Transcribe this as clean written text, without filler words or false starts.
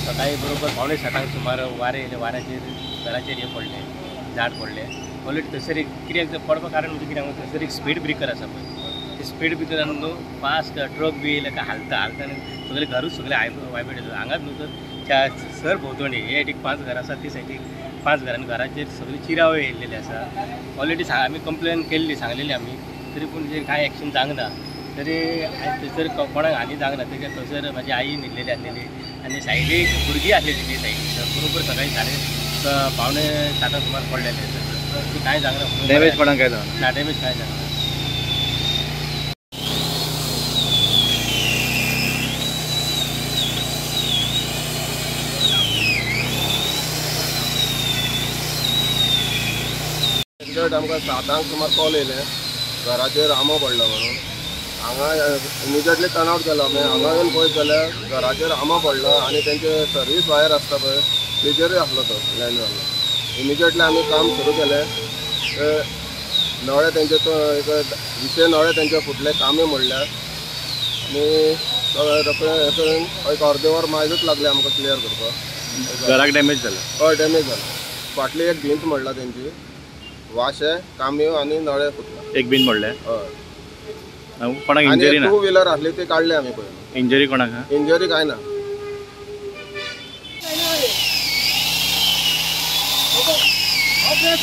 सकाळी बरोबर 5:30 सुमार वाऱ्याचेर घराचेर हे पडले, झाड पडले. ऑलरेडी थंयसर एक कित्याक पडपा कारण म्हणजे कित्याक थंयसर एक स्पीड ब्रेकर आसा पळय. ते स्पीड ब्रेकरान न्हू फास्ट ट्रक बी येयले काय हालता आनी सगळे घरूच सगळे वायब्रेट जाता. हांगाच न्हू तर सर भोंवतणी हे सायडीक 5 घरां आसा, ती सायडीक 5 घरांनी घराचेर सगळी चिरावळ येयलेली आसा. ऑलरेडी आमी कंप्लेन केल्ली, सांगलेली आमी, तरी पूण जे कांय एक्शन जावंक ना. तरी थंयसर कोणाक हानी जावंक ना. तेच्या थंयसर म्हाजी आई न्हिदलेली आसलेली आनी सायडीक भुरगीं आसलेली ती सायडीक. बरोबर सकाळी 5:30 सुमार पडलेले. ती कांय जावंक ना. डॅमेज कोणाक काय जावंक ना? डॅमेज कांय जावंक ना. आमकां 7 सुमार कॉल येयले घराचेर आंबो पडलो म्हणून. हांगा इमिजिएटली टर्न आवट केलो आमी. हांगा येवन पळयत जाल्यार घराचेर आंबो पडलो आनी तेंचे सर्वीस वायर आसता पळय तेजेरूय आसलो तो लँड जाल्लो. इमिजिएटली आमी काम सुरू केलें. नळे तेंचे तो एक 20 नळे तेंचे फुटले, कामूय मोडल्या आनी एक अर्दे वर मागीरूच लागले आमकां क्लियर करपाक. घराक डॅमेज जालें? हय, डॅमेज जालो. फाटली एक भिंत मोडला तेंची, वाशे कांबयो आनी नळे फुटला. एक बीन मोडले? हय. कोणाक इंजरी ना? 2 व्हिलर आसली ती काडली आमी पळय. इंजरी कोणाक हा? इंजरी कांय ना. Okay,